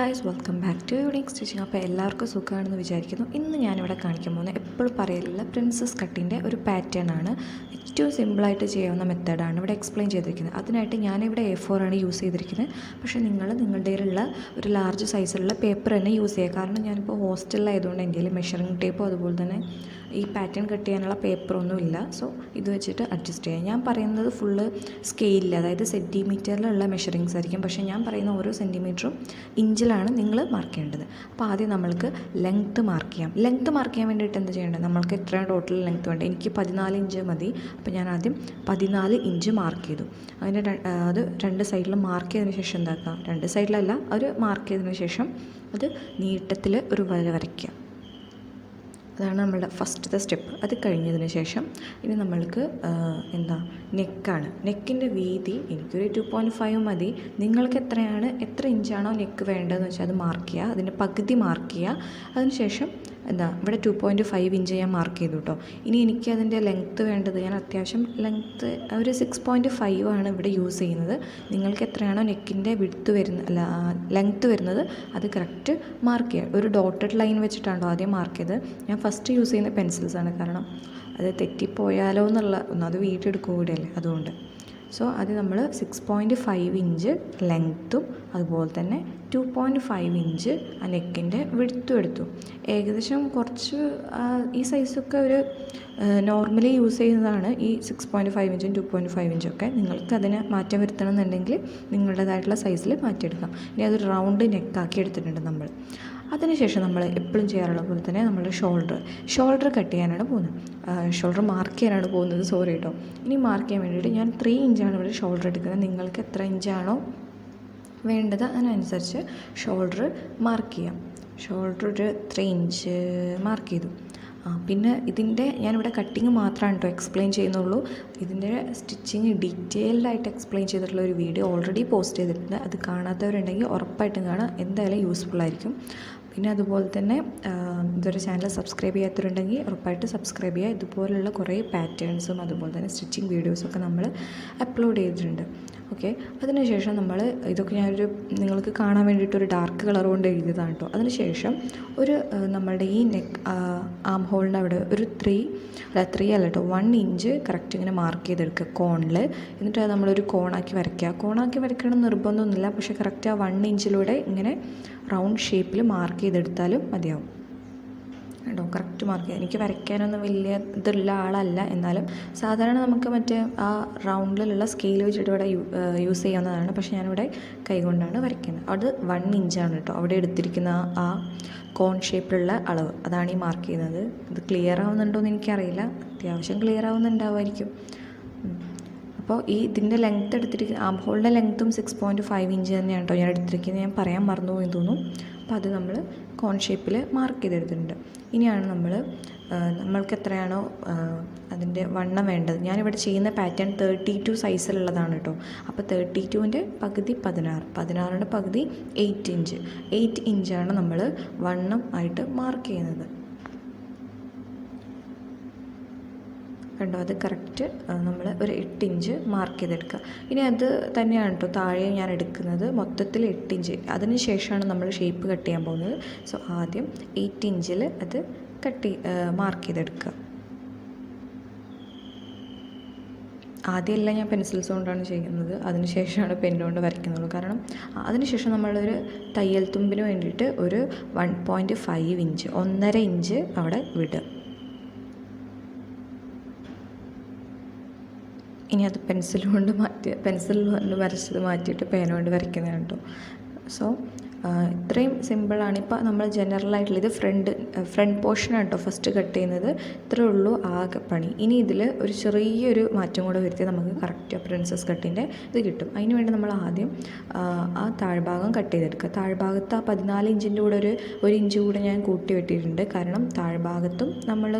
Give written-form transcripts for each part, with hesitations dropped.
Guys, welcome back to Unique Stitching. അപ്പോൾ എല്ലാവർക്കും സുഖമാണെന്ന് വിചാരിക്കുന്നു. ഇന്ന് ഞാനിവിടെ കാണിക്കാൻ പോകുന്നത് എപ്പോഴും പറയലുള്ള പ്രിൻസസ് കട്ടിൻ്റെ ഒരു പാറ്റേൺ ആണ്. ഏറ്റവും സിമ്പിളായിട്ട് ചെയ്യാവുന്ന മെത്തേഡാണ് ഇവിടെ എക്സ്പ്ലെയിൻ ചെയ്തിരിക്കുന്നത്. അതിനായിട്ട് ഞാനിവിടെ A4 ആണ് യൂസ് ചെയ്തിരിക്കുന്നത്. പക്ഷേ നിങ്ങളുടെ കയ്യിലുള്ള ഒരു ലാർജ് സൈസിലുള്ള പേപ്പർ തന്നെ യൂസ് ചെയ്യുക. കാരണം ഞാനിപ്പോൾ ഹോസ്റ്റലിലായതുകൊണ്ട് എൻ്റെ കയ്യിൽ മെഷറിംഗ് ടേപ്പും അതുപോലെ തന്നെ ഈ പാറ്റേൺ കട്ട് ചെയ്യാനുള്ള പേപ്പറൊന്നുമില്ല. സോ ഇത് വെച്ചിട്ട് അഡ്ജസ്റ്റ് ചെയ്യാം. ഞാൻ പറയുന്നത് ഫുള്ള് സ്കെയിലിൽ, അതായത് സെൻറ്റിമീറ്ററിലുള്ള മെഷറിങ്സ് ആയിരിക്കും. പക്ഷേ ഞാൻ പറയുന്ന ഓരോ സെൻറ്റിമീറ്ററും ഇഞ്ചിലാണ് നിങ്ങൾ മാർക്ക് ചെയ്യേണ്ടത്. അപ്പോൾ ആദ്യം നമ്മൾക്ക് ലെങ്ത്ത് മാർക്ക് ചെയ്യാം. ലെങ്ത്ത് മാർക്ക് ചെയ്യാൻ വേണ്ടിയിട്ട് എന്ത് ചെയ്യേണ്ടത്, നമ്മൾക്ക് എത്രയാണ് ടോട്ടൽ ലെങ്ത്ത് വേണ്ടത്. എനിക്ക് 14 ഇഞ്ച് മതി. അപ്പോൾ ഞാൻ ആദ്യം 14 ഇഞ്ച് മാർക്ക് ചെയ്തു. അത് രണ്ട് സൈഡിലും മാർക്ക് ചെയ്തതിന് ശേഷം എന്താക്കാം, രണ്ട് സൈഡിലല്ല, ഒരു മാർക്ക് ചെയ്തതിന് ശേഷം അത് നീട്ടത്തിൽ ഒരു വര വരയ്ക്കുക. അതാണ് നമ്മളുടെ ഫസ്റ്റത്തെ സ്റ്റെപ്പ്. അത് കഴിഞ്ഞതിന് ശേഷം ഇനി നമ്മൾക്ക് നെക്കാണ്. നെക്കിൻ്റെ വീതി എനിക്കൊരു 2.5 മതി. നിങ്ങൾക്ക് എത്ര ഇഞ്ചാണോ നെക്ക് വേണ്ടതെന്ന് വെച്ചാൽ അത് മാർക്ക് ചെയ്യുക. അതിൻ്റെ പകുതി മാർക്ക് ചെയ്യുക. അതിനുശേഷം ഇവിടെ 2.5 ഇഞ്ച് ഞാൻ മാർക്ക് ചെയ്തു കേട്ടോ. ഇനി എനിക്ക് അതിൻ്റെ ലെങ്ത്ത് വേണ്ടത്, ഞാൻ അത്യാവശ്യം ലെങ്ത്ത് ഒരു 6.5 ആണ് ഇവിടെ യൂസ് ചെയ്യുന്നത്. നിങ്ങൾക്ക് എത്രയാണോ നെക്കിൻ്റെ ലെങ്ത്ത് വരുന്നത് അത് കറക്റ്റ് മാർക്ക് ചെയ്യുക. ഒരു ഡോട്ടഡ് ലൈൻ വെച്ചിട്ടാണോ ആദ്യം മാർക്ക് ചെയ്ത്. ഞാൻ ഫസ്റ്റ് യൂസ് ചെയ്യുന്ന പെൻസിൽസാണ്, കാരണം അത് തെറ്റിപ്പോയാലോ ഒന്നത് വീട്ടെടുക്കുക കൂടെയല്ലേ, അതുകൊണ്ട്. സോ അത് നമ്മൾ 6.5 ഇഞ്ച് ലെങ്ത്തും അതുപോലെ തന്നെ 2.5 ഇഞ്ച് ആ നെക്കിൻ്റെ വിഡ്ത്തും എടുത്തു. ഏകദേശം കുറച്ച് ഈ സൈസൊക്കെ ഒരു നോർമലി യൂസ് ചെയ്യുന്നതാണ്, ഈ 6.5 ഇഞ്ചും 2.5 ഇഞ്ചൊക്കെ. നിങ്ങൾക്ക് അതിന് മാറ്റം വരുത്തണം എന്നുണ്ടെങ്കിൽ നിങ്ങളുടേതായിട്ടുള്ള സൈസിൽ മാറ്റിയെടുക്കാം. ഇനി അതൊരു റൗണ്ട് നെക്കാക്കി എടുത്തിട്ടുണ്ട് നമ്മൾ. അതിനുശേഷം നമ്മൾ എപ്പോഴും ചെയ്യാറുള്ള പോലെ തന്നെ നമ്മൾ ഷോൾഡർ കട്ട് ചെയ്യാനാണ് പോകുന്നത്, ഷോൾഡർ മാർക്ക് ചെയ്യാനാണ് പോകുന്നത്. സോറി കേട്ടോ. ഇനി മാർക്ക് ചെയ്യാൻ വേണ്ടിയിട്ട് ഞാൻ 3 ഇഞ്ചാണ് ഇവിടെ ഷോൾഡർ എടുക്കുന്നത്. നിങ്ങൾക്ക് എത്ര ഇഞ്ചാണോ വേണ്ടത് അതിനനുസരിച്ച് ഷോൾഡർ മാർക്ക് ചെയ്യാം. ഷോൾഡർ ഒരു 3 ഇഞ്ച് മാർക്ക് ചെയ്തു. പിന്നെ ഇതിൻ്റെ ഞാനിവിടെ കട്ടിങ് മാത്രമാണ് കേട്ടോ എക്സ്പ്ലെയിൻ ചെയ്യുന്നുള്ളൂ. ഇതിൻ്റെ സ്റ്റിച്ചിങ് ഡീറ്റെയിൽഡായിട്ട് എക്സ്പ്ലെയിൻ ചെയ്തിട്ടുള്ള ഒരു വീഡിയോ ഓൾറെഡി പോസ്റ്റ് ചെയ്തിട്ടുണ്ട്. അത് കാണാത്തവരുണ്ടെങ്കിൽ ഉറപ്പായിട്ടും കാണാം, എന്തായാലും യൂസ്ഫുൾ ആയിരിക്കും. പിന്നെ അതുപോലെ തന്നെ ഇതൊരു ചാനൽ സബ്സ്ക്രൈബ് ചെയ്യാത്തവരുണ്ടെങ്കിൽ ഉറപ്പായിട്ട് സബ്സ്ക്രൈബ് ചെയ്യുക. ഇതുപോലുള്ള കുറേ പാറ്റേൺസും അതുപോലെ തന്നെ സ്റ്റിച്ചിങ് വീഡിയോസൊക്കെ നമ്മൾ അപ്ലോഡ് ചെയ്തിട്ടുണ്ട്. ഓക്കെ. അതിനുശേഷം ഇതൊക്കെ നിങ്ങൾക്ക് കാണാൻ വേണ്ടിയിട്ടൊരു ഡാർക്ക് കളർ കൊണ്ട് എഴുതിയതാണ് കേട്ടോ. അതിനുശേഷം നമ്മളുടെ ഈ ആം ഹോളിൻ്റെ അവിടെ ഒരു 1 ഇഞ്ച് കറക്റ്റ് ഇങ്ങനെ മാർക്ക് ചെയ്തെടുക്കുക കോണിൽ. എന്നിട്ട് അത് നമ്മളൊരു കോണാക്കി വരയ്ക്കുക. കോണാക്കി വരയ്ക്കണം നിർബന്ധമൊന്നുമില്ല, പക്ഷേ കറക്റ്റ് ആ 1 ഇഞ്ചിലൂടെ ഇങ്ങനെ റൗണ്ട് ഷേപ്പിൽ മാർക്ക് ചെയ്തെടുത്താലും മതിയാവും കേട്ടോ. കറക്റ്റ് മാർക്ക് ചെയ്യുക. എനിക്ക് വരയ്ക്കാനൊന്നും വലിയ ഇതുള്ള ആളല്ല, എന്നാലും സാധാരണ നമുക്ക് മറ്റേ ആ റൗണ്ടിലുള്ള സ്കെയിൽ വെച്ചിട്ട് ഇവിടെ യൂസ് ചെയ്യാവുന്നതാണ്. പക്ഷേ ഞാനിവിടെ കൈകൊണ്ടാണ് വരയ്ക്കുന്നത്. അത് 1 ഇഞ്ചാണ് കേട്ടോ അവിടെ എടുത്തിരിക്കുന്ന ആ കോൺ ഷേപ്പിലുള്ള അളവ്. അതാണ് ഈ മാർക്ക് ചെയ്യുന്നത്. ഇത് ക്ലിയർ ആവുന്നുണ്ടോ എന്ന് എനിക്കറിയില്ല. അത്യാവശ്യം ക്ലിയർ ആവുന്നുണ്ടാവുമായിരിക്കും. അപ്പോൾ ഇതിൻ്റെ ലെങ്ത്ത് എടുത്തിരിക്കുന്ന ആം ഹോളിൻ്റെ ലെങ്ത്തും 6.5 ഇഞ്ച് തന്നെയാണ് കേട്ടോ ഞാൻ എടുത്തിരിക്കുന്നത്. ഞാൻ പറയാൻ മറന്നു പോയി തോന്നുന്നു. അപ്പോൾ അത് നമ്മൾ കോൺ ഷേപ്പിൽ മാർക്ക് ചെയ്തെടുത്തിട്ടുണ്ട്. ഇനിയാണ് നമ്മൾക്ക് എത്രയാണോ അതിൻ്റെ വണ്ണം വേണ്ടത്. ഞാനിവിടെ ചെയ്യുന്ന പാറ്റേൺ 32 സൈസിലുള്ളതാണ് കേട്ടോ. അപ്പോൾ 32ൻ്റെ പകുതി 16ൻ്റെ പകുതി 8 ഇഞ്ചാണ് നമ്മൾ വണ്ണം ആയിട്ട് മാർക്ക് ചെയ്യുന്നത്. കണ്ടോ, അത് കറക്റ്റ് നമ്മൾ ഒരു 8 ഇഞ്ച് മാർക്ക് ചെയ്തെടുക്കുക. ഇനി അത് തന്നെയാണ് കേട്ടോ താഴെ ഞാൻ എടുക്കുന്നത്, മൊത്തത്തിൽ 8 ഇഞ്ച്. അതിന് ശേഷമാണ് നമ്മൾ ഷേപ്പ് കട്ട് ചെയ്യാൻ പോകുന്നത്. സോ ആദ്യം 8 ഇഞ്ചിൽ അത് മാർക്ക് ചെയ്തെടുക്കുക. ആദ്യമല്ല ഞാൻ പെൻസിൽസ് കൊണ്ടാണ് ചെയ്യുന്നത്, അതിനുശേഷമാണ് പെന്നുകൊണ്ട് വരയ്ക്കുന്നുള്ളൂ. കാരണം അതിനുശേഷം നമ്മളൊരു തയ്യൽ തുമ്പിന് വേണ്ടിയിട്ട് ഒരു 1.5 ഇഞ്ച് 1.5 ഇഞ്ച് അവിടെ വിടുക. ഇനി അത് പെൻസിൽ കൊണ്ട് വരച്ചത് മാറ്റിയിട്ട് പേന കൊണ്ട് വരയ്ക്കുന്നതാണ് കേട്ടോ. സോ ഇത്രയും സിമ്പിളാണ്. ഇപ്പോൾ നമ്മൾ ജനറലായിട്ടുള്ള ഇത് ഫ്രണ്ട് പോർഷനാണ് കേട്ടോ ഫസ്റ്റ് കട്ട് ചെയ്യുന്നത്. ഇത്രയേ ഉള്ളൂ ആകെ പണി. ഇനി ഇതിൽ ഒരു ചെറിയൊരു മാറ്റം കൂടെ വരുത്തി നമുക്ക് കറക്റ്റ് പ്രിൻസസ് കട്ടിൻ്റെ ഇത് കിട്ടും. അതിന് വേണ്ടി നമ്മൾ ആദ്യം ആ താഴ്ഭാഗം കട്ട് ചെയ്തെടുക്കുക. താഴ്ഭാഗത്ത് ആ 14 ഇഞ്ചിൻ്റെ കൂടെ ഒരു ഇഞ്ച് കൂടെ ഞാൻ കൂട്ടി വെട്ടിയിട്ടുണ്ട്. കാരണം താഴ്ഭാഗത്തും നമ്മൾ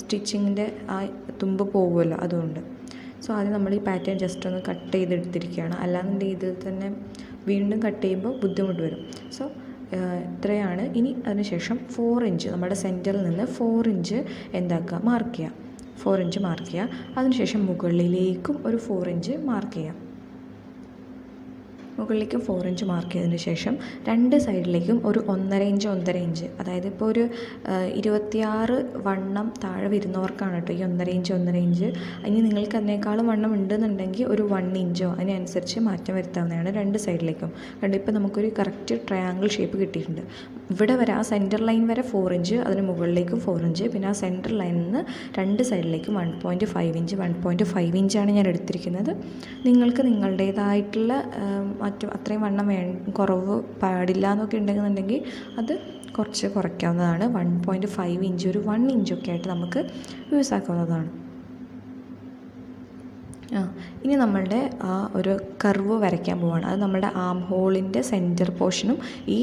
സ്റ്റിച്ചിങ്ങിൻ്റെ ആ തുമ്പ് പോകുമല്ലോ, അതുകൊണ്ട്. സോ ആദ്യം നമ്മൾ ഈ പാറ്റേൺ ജസ്റ്റ് ഒന്ന് കട്ട് ചെയ്തെടുത്തിരിക്കുകയാണ്. അല്ലാന്നുണ്ടെങ്കിൽ ഇതിൽ തന്നെ വീണ്ടും കട്ട് ചെയ്യുമ്പോൾ ബുദ്ധിമുട്ട് വരും. സോ ഇത്രയാണ്. ഇനി അതിനുശേഷം 4 ഇഞ്ച് നമ്മുടെ സെൻറ്ററിൽ നിന്ന് 4 ഇഞ്ച് മാർക്ക് ചെയ്യുക. 4 ഇഞ്ച് മാർക്ക് ചെയ്യുക. അതിനുശേഷം മുകളിലേക്കും ഒരു 4 ഇഞ്ച് മാർക്ക് ചെയ്യാം. മുകളിലേക്കും 4 ഇഞ്ച് മാർക്ക് ചെയ്തതിന് ശേഷം രണ്ട് സൈഡിലേക്കും ഒരു 1.5 ഇഞ്ച് അതായത് ഇപ്പോൾ ഒരു 26 വണ്ണം താഴെ വരുന്നവർക്കാണ് കേട്ടോ ഈ 1.5 ഇഞ്ച്. ഇനി നിങ്ങൾക്ക് അതിനേക്കാളും വണ്ണം ഉണ്ടെന്നുണ്ടെങ്കിൽ ഒരു 1 ഇഞ്ചോ അതിനനുസരിച്ച് മാറ്റം വരുത്താവുന്നതാണ് രണ്ട് സൈഡിലേക്കും. കണ്ടു, ഇപ്പോൾ നമുക്കൊരു കറക്റ്റ് ട്രയാങ്കിൾ ഷേപ്പ് കിട്ടിയിട്ടുണ്ട്. ഇവിടെ വരെ ആ സെൻറ്റർ ലൈൻ വരെ 4 ഇഞ്ച്, അതിന് മുകളിലേക്കും 4 ഇഞ്ച്, പിന്നെ ആ സെൻറ്റർ ലൈനിൽ നിന്ന് രണ്ട് സൈഡിലേക്കും 1.5 ഇഞ്ച് 1.5 ഇഞ്ചാണ് ഞാൻ എടുത്തിരിക്കുന്നത്. നിങ്ങൾക്ക് നിങ്ങളുടേതായിട്ടുള്ള അത്രയും വണ്ണം കുറവ് പാടില്ല എന്നൊക്കെ ഉണ്ടെന്നുണ്ടെങ്കിൽ അത് കുറച്ച് കുറയ്ക്കാവുന്നതാണ്. 1.5 ഇഞ്ച് ഒരു 1 ഇഞ്ചൊക്കെ ആയിട്ട് നമുക്ക് യൂസ് ആക്കാവുന്നതാണ്. ഇനി നമ്മളുടെ ആ ഒരു കർവ് വരയ്ക്കാൻ പോവുകയാണ്. അത് നമ്മുടെ ആം ഹോളിൻ്റെ സെൻറ്റർ പോർഷനും ഈ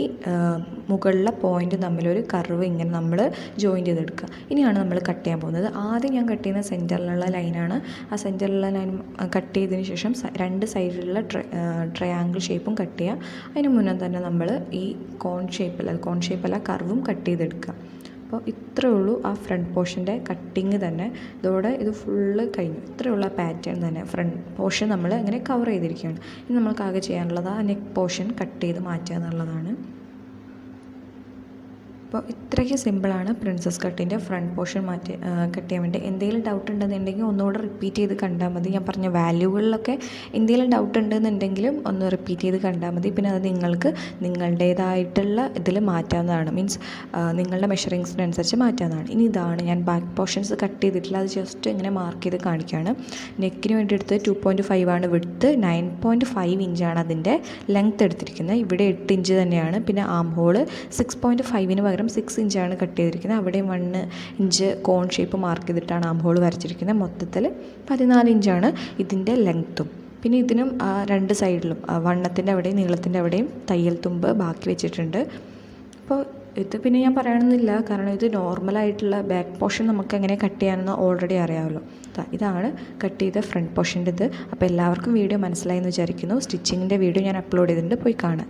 മുകളിലെ പോയിൻറ്റ് തമ്മിലൊരു കർവ് ഇങ്ങനെ നമ്മൾ ജോയിൻ ചെയ്തെടുക്കുക. ഇനിയാണ് നമ്മൾ കട്ട് ചെയ്യാൻ പോകുന്നത്. ആദ്യം ഞാൻ കട്ട് ചെയ്യുന്ന സെൻറ്ററിലുള്ള ലൈനാണ്. ആ സെൻറ്ററിലുള്ള ലൈൻ കട്ട് ചെയ്തതിന് ശേഷം രണ്ട് സൈഡിലുള്ള ട്രയാങ്കിൾ ഷേപ്പും കട്ട് ചെയ്യുക. അതിന് മുന്നേ തന്നെ നമ്മൾ ഈ കോൺ ഷേപ്പല്ല കർവും കട്ട് ചെയ്തെടുക്കുക. അപ്പോൾ ഇത്രയേ ഉള്ളൂ ആ ഫ്രണ്ട് പോർഷൻ്റെ കട്ടിങ് തന്നെ. ഇതോടെ ഇത് ഫുള്ള് കഴിഞ്ഞു. ഇത്രയുള്ള പാറ്റേൺ തന്നെ ഫ്രണ്ട് പോർഷൻ നമ്മൾ ഇങ്ങനെ കവർ ചെയ്തിരിക്കുകയാണ്. ഇനി നമ്മൾക്ക് ആകെ ചെയ്യാനുള്ളത് ആ നെക്ക് പോർഷൻ കട്ട് ചെയ്ത് മാറ്റുക എന്നുള്ളതാണ്. അപ്പോൾ ഇത്രയ്ക്ക് സിമ്പിളാണ് പ്രിൻസസ് കട്ടിൻ്റെ ഫ്രണ്ട് പോർഷൻ കട്ട് ചെയ്യാൻ വേണ്ടി. എന്തെങ്കിലും ഡൗട്ട് ഉണ്ടെന്നുണ്ടെങ്കിൽ ഒന്നുകൂടെ റിപ്പീറ്റ് ചെയ്ത് കണ്ടാൽ മതി. ഞാൻ പറഞ്ഞ വാല്യൂകളിലൊക്കെ എന്തെങ്കിലും ഡൗട്ട് ഉണ്ടെന്നുണ്ടെങ്കിലും ഒന്ന് റിപ്പീറ്റ് ചെയ്ത് കണ്ടാൽ മതി. പിന്നെ അത് നിങ്ങൾക്ക് നിങ്ങളുടേതായിട്ടുള്ള ഇതിൽ മാറ്റാവുന്നതാണ്. മീൻസ് നിങ്ങളുടെ മെഷറിങ്സിനനുസരിച്ച് മാറ്റാവുന്നതാണ്. ഇനി ഇതാണ് ഞാൻ ബാക്ക് പോർഷൻസ് കട്ട് ചെയ്തിട്ടില്ല. അത് ജസ്റ്റ് ഇങ്ങനെ മാർക്ക് ചെയ്ത് കാണിക്കുകയാണ്. നെക്കിന് വേണ്ടി എടുത്ത് 2.5 ആണ് വിഡ്ത്ത്, 9.5 ഇഞ്ചാണ് അതിൻ്റെ ലെങ്ത്ത് എടുത്തിരിക്കുന്നത്. ഇവിടെ 8 ഇഞ്ച് തന്നെയാണ്. പിന്നെ ആം ഹോള് 6.5ന് പകരം 6 ഇഞ്ചാണ് കട്ട് ചെയ്തിരിക്കുന്നത്. അവിടെ 1 ഇഞ്ച് കോൺ ഷേപ്പ് മാർക്ക് ചെയ്തിട്ടാണ് ആം ഹോൾ വരച്ചിരിക്കുന്നത്. മൊത്തത്തിൽ 14 ഇഞ്ചാണ് ഇതിൻ്റെ ലെങ്ത്തും. പിന്നെ ഇതിനും രണ്ട് സൈഡിലും വണ്ണത്തിൻ്റെ അവിടെയും നീളത്തിൻ്റെ അവിടെയും തയ്യൽ തുമ്പ് ബാക്കി വെച്ചിട്ടുണ്ട്. അപ്പോൾ ഇത് പിന്നെ ഞാൻ പറയണമെന്നില്ല, കാരണം ഇത് നോർമലായിട്ടുള്ള ബാക്ക് പോർഷൻ നമുക്ക് എങ്ങനെ കട്ട് ചെയ്യാനെന്ന് ഓൾറെഡി അറിയാമല്ലോ. ഇതാണ് കട്ട് ചെയ്ത ഫ്രണ്ട് പോർഷൻ്റെ ഇത്. അപ്പോൾ എല്ലാവർക്കും വീഡിയോ മനസ്സിലായെന്ന് വിചാരിക്കുന്നു. സ്റ്റിച്ചിങ്ങിൻ്റെ വീഡിയോ ഞാൻ അപ്ലോഡ് ചെയ്തിട്ടുണ്ട്, പോയി കാണാം.